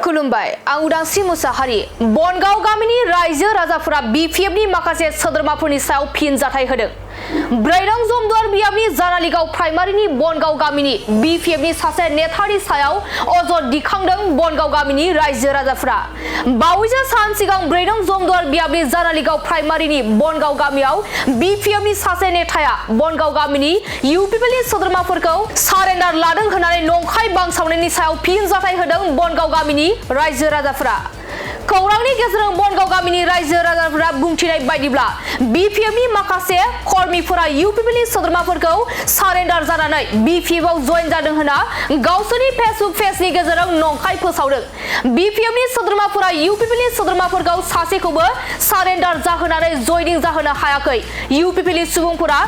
खुलुमबाय आं उदांस्रि मुसाहारि बनगाव गामिनि रायजो राजाफोरा बिपिएफनि माखासे सोद्रोमाफोरनि सायाव फिनजाथाय होदों। ब्रैरं जमदुवार बियाबनि जारालिगाव प्राइमारिनि बनगाव गामिनि बिपिएफनि सासे नेतानि सायाव अजद दिखांदों बनगाव गामिनि रायजो राजाफोरा। बावैसो सान सिगां ब्रैरं जमदुवार बियाबनि जारालिगाव प्राइमारिनि बनगाव गामियाव बिपिएफनि सासे नेताया बनगाव गामिनि इउपिपिएलनि सोद्रोमाफोरखौ सारेन्डार लादों होननानै नंखाय बांसावनायनि सायाव फिनजाथाय होदों बनगाव गामिनि रायजो राजाफोरा। खौरांनि गेजेरजों बनगाव गामिनि रायजो राजाफोरा बुंथिनाय बायदिब्ला बिपिएफनि माखासे कर्मीफोरा इउपिपिएलनि सोद्रोमाफोरखौ सारेन्डार जानानै बिपिएफआव जइन जादों होनना गावसोरनि फेसबुक पेजनि गेजेरजों नंखाय फोसावदों। बिपिएफनि सोद्रोमाफोरा इउपिपिएलनि सोद्रोमाफोरखौ सासेखौबो सारेन्डार जाहोनानै जइनिं जाहोनो हायाखै। इउपिपिएलनि सुबुंफोरा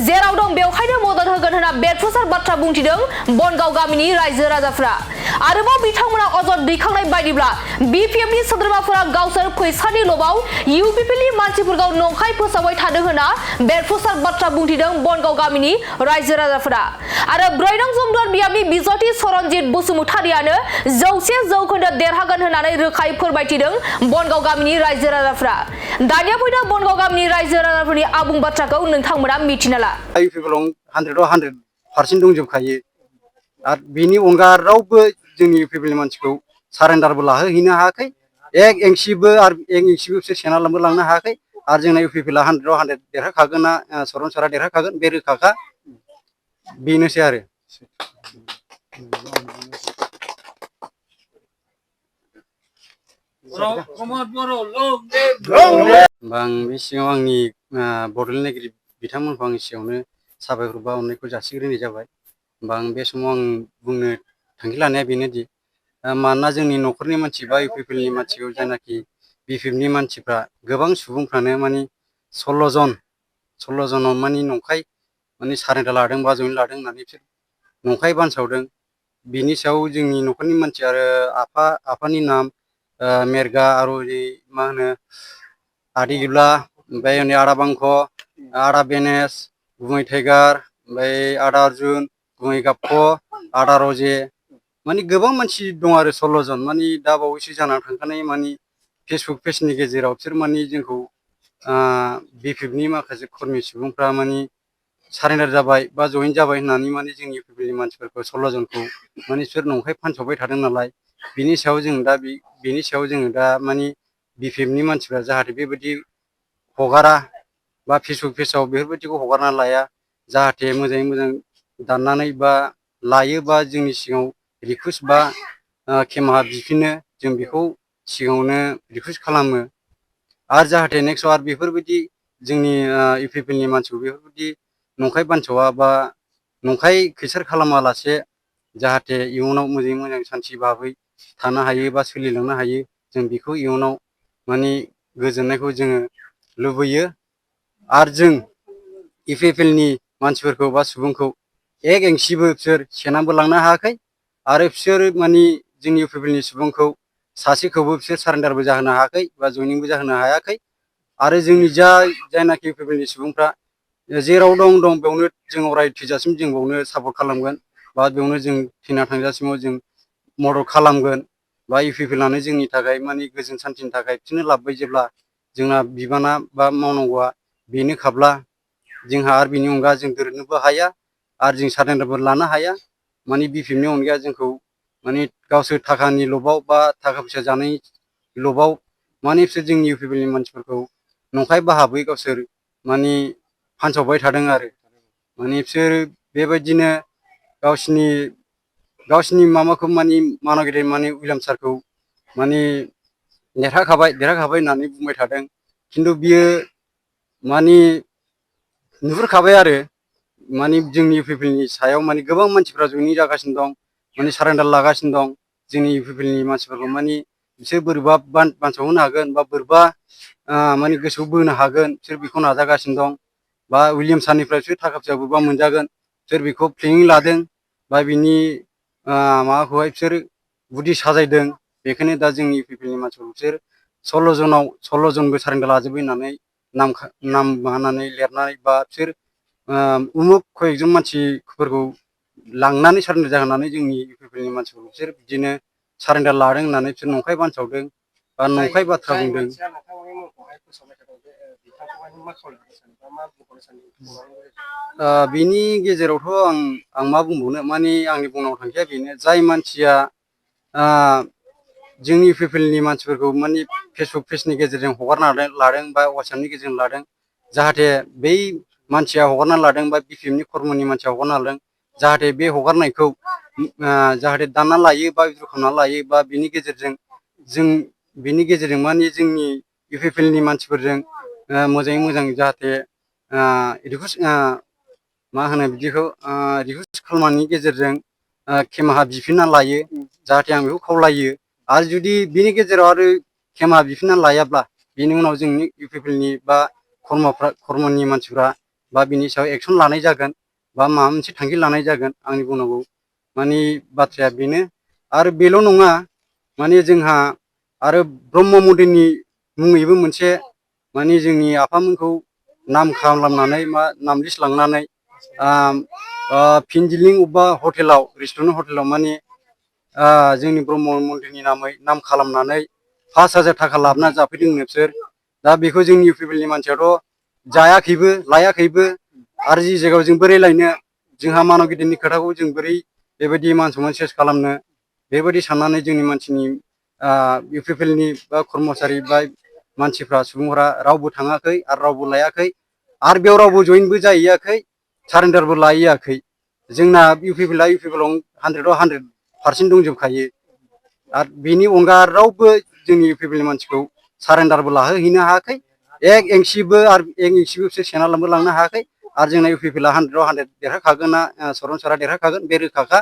जेराव दं बेवहायनो मदद होगोन होनना बेरफुसार बाथ्रा बुंथिदों बनगाव गामिनि रायजो राजाफोरा। आरोबाव बिथांमोना अजद दैखांनाय बायदिब्ला बिपिएफनि सोद्रोमाफोरा गावसोर फैसानि लबाव इउपिपिएलनि मानसिफोरखौ नंखाय फोसावबाय थादों होनना बेरफुसार बाथ्रा बुंथिदों बनगाव गामिनि रायजो राजाफोरा। आरो ब्रैरं जमदुवार बियाबनि बिजति सरनजित बसुमतारियानो 100% देरहागोन होननानै रोखायै फोरमायथिदों बनगाव गामिनि रायजो राजाफोरा। दानिया फैदों बनगाव गामिनि रायजो राजाफोरनि आबुं बाथ्राखौ नोंथांमोना मिथिना ला। इउपिपिएलआव 100% दंजोबखायो आरो बिनि अनगा रावबो जोंनि इउपिपिएलनि मानसिखौ सारेन्डारबो लाहोहैनो हायाखै। एक इंसिबो बिसोर सेनालांबो लांनो हायाखै। आरो जोंना इउपिपिएलआ 100% देरहाखागोन ना सरन सारा देरहाखागोन बे रोखाखा। बेनोसै आरो आं बे सिगाङाव आंनि बड'लेण्ड नायगिरि बिथांमोनखौ आंनि सिगाङावनो साबायखर बा अननायखौ जासिग्रोनाय जाबाय। आं बे समाव आं बुंनो थांखि लानाया बेनोदि मानोना जोंनि न'खरनि मानसि बा इउपिपिएलनि मानसिखौ जायनाखि बिपिएफनि मानसिफ्रा गोबां सुबुंफ्रानो माने 16 जनाव माने नंखाय माने सारेन्डार लादों बा जइन लादों होननानै बिसोर नंखाय बानसावदों। बिनि सायाव जोंनि न'खरनि मानसि आरो आफानि नाम मेरगा आरो मा होनो आदै गिब्ला ओमफ्राय हनै आदा बांख' आदा बेनेस गुमै टाइगार ओमफ्राय आदा अर्जुन गुमै गाबख' आदा रजे माने गोबां मानसि दं आरो 16 जन माने दा बावैसो जानानै थांखानाय माने फेसबुक पेजनि गेजेराव बिसोर माने जोंखौ बिपिएफनि माखासे कर्मी सुबुंफ्रा माने सारेन्डार जाबाय बा जइन जाबाय होननानै माने जोंनि इउपिपिएलनि मानसिफोरखौ 16 जनखौ माने बिसोर नंखाय फानसावबाय थादों नालाय बिनि सायाव जोङो दा माने बिपिएफनि मानसिफ्रा जाहाथे बेबायदि हगारा बा फेसबुक पेजाव बेफोरबायदिखौ हगारना लाया जाहाथे मोजाङै मोजां दाननानै बा लायो बा जोंनि सिगाङाव रिकुवेस्ट बा खेमा बिफिनो जों बेखौ सिगाङावनो रिकुवेस्ट खालामो। आरो जाहाथे नेक्स्टआव आरो बेफोरबायदि जोंनि इउपिपिएलनि मानसिखौ बेफोरबायदि नंखाय बानसावा बा नंखाय खैसार खालामालासे जाहाथे इयुनाव मोजाङै मोजां सान्थि भाबै थानो हायो बा सोलिलांनो हायो जों बेखौ इयुनाव माने गोजोननायखौ जोङो लुबैयो। आरो जों इउपिपिएलनि मानसिफोरखौ बा सुबुंखौ एक इंसिबो बिसोर सेनाबो लांनो हायाखै आरो बिसोर माने जोंनि इउपिपिएलनि सुबुंखौ सासेखौबो बिसोर सारेन्डारबो जाहोनो हायाखै बा जइनिंबो जाहोनो हायाखै। आरो जोंनि जायनाखि इउपिपिएलनि सुबुंफ्रा जेराव दं बेयावनो जों अराय थैजासिम जों बेयावनो सापर्ट खालामगोन बा बेयावनो जों थैना थांजासिमाव जों मदद खालामगोन बा इउपिपिएलआनो जोंनि थाखाय माने गोजोन सान्थिनि थाखाय बिसोरनो लाबोबाय जेब्ला जोंना बिबाना बा मावनांगौआ बेनोखाब्ला जोंहा आरो बिनि अनगा जों दोरनोबो हाया आरो जों सारेन्डारबो लानो हाया। माने बिपिएफनि अनगाया जोंखौ माने गावसोर थाखानि लबाव बा थाखा फैसा जानाय लबाव माने बिसोर जोंनि इउपिपिएलनि मानसिफोरखौ नंखाय बाहाबै गावसोर माने फानसावबाय थादों आरो माने बिसोर बेबायदिनो गावसिनि माबाखौ माने मानागिरि माने उइलियाम सारखौ माने देरहाखाबाय होननानै बुंबाय थादों। खिन्थु बियो माने नुहुरखाबाय आरो माने जोंनि इउपिपिएलनि सायाव माने गोबां मानसिफ्रा जइनिं जागासिनो दं माने सारेन्डार लागासिनो दं। जोंनि इउपिपिएलनि मानसिफोरखौ माने बिसोर बोरैबा बानसावहोनो हागोन बा बोरैबा माने गोसोआव बोनो हागोन बिसोर बेखौ नाजागासिनो दं। बा उइलियाम सारनिफ्राय बिसोर थाखा फैसा बोरैबा मोनजागोन बिसोर बेखौ प्लेनिं लादों बा बिनि माबाखौहाय बिसोर बुद्धि साजायदों। बेखायनो दा जोंनि इउपिपिएलनि मानसिफोरखौ बिसोर 16 जनबो सारेन्डार लाजोबबाय होननानै नाम माबानानै लिरनानै बा बिसोर उमुक खयजन मानसिफोरखौ लांनानै सारेन्डार जाहोनानै जोंनि इउपिपिएलनि मानसिफोरखौ बिसोर बिदिनो सारेन्डार लादों होननानै बिसोर नंखाय बानसावदों बा नंखाय बाथ्रा बुंदों। बिनि गेजेरावथ' आं मा बुंबावनो माने आंनि बुंनांगौ थांखिया बेनो जाय मानसिया जोंनि पिपलनि मानसिफोरखौ माने फेसबुक पेजनि गेजेरजों हगारना लादों बा वाट्सएपनि गेजेरजों लादों जाहाथे बै मानसिया हगारना लादों बा बिपिएफनि खर्मनि मानसिया हगारना लादों जाहाथे बे हगारनायखौ जाहाथे दानना लायो बा भिडिअ खालामना लायो बा बिनि गेजेरजों माने जोंनि इउपिपिएलनि मानसिफोरजों मोजाङै मोजां जाहाथे रिकुवेस्ट मा होनो बिदिखौ रिकुवेस्ट खालामनायनि गेजेरजों खेमाहा बिफिनना लायो जाहाथे आं बेखौ खावलायो आरो जुदि बिनि गेजेराव आरो खेमा बिफिनना लायाब्ला बिनि उनाव जोंनि इउपिपिएलनि बा खर्मनि मानसिफ्रा बा बिनि सायाव एक्सन लानाय जागोन बा माबा मोनसे थांखि लानाय जागोन आंनि बुंनांगौ माने बाथ्राया बेनो आरो बेल' नङा माने जोंहा आरो ब्रह्म मन्दिरनि मुङैबो मोनसे माने जोंनि आफामोनखौ नाम खालामनानै मा नाम लिस्ट लांनानै फिनजिलिं अबेबा हटेलाव रेस्टुरेन्ट हटेलाव माने जोंनि ब्रह्म मन्दिरनि नामै नाम खालामनानै 5,000 थाखा लाबोना जाफैदों बिसोर दा बेखौ जोंनि इउपिपिएलनि मानसियाथ' जायाखैबो लायाखैबो आरो जि जायगायाव जों बोरै लायनो जोंहा मानब गिदिरनि खोथाखौ जों बोरै बेबायदि मान सनमान सेस खालामनो बेबायदि साननानै जोंनि मानसिनि इउपिपिएलनि बा कर्मचारि बा मानसिफ्रा सुबुंफ्रा रावबो थाङाखै आरो रावबो लायाखै आरो बेयाव रावबो जइनबो जाहैयाखै सारेन्डारबो लाहैयाखै जोंना इउपिपिएलआ 100% दंजोबखायो आरो बेनि अनगा रावबो जोंनि इउपिपिएलनि मानसिखौ सारेन्डारबो लाहोहैनो हायाखै एक इन्सिबो बिसोर सेना लांनो हायाखै आरो जोंना इउपिपिएलआ 100% देरहाखागोन ना सरन सरा देरहाखागोन बे रोखाखा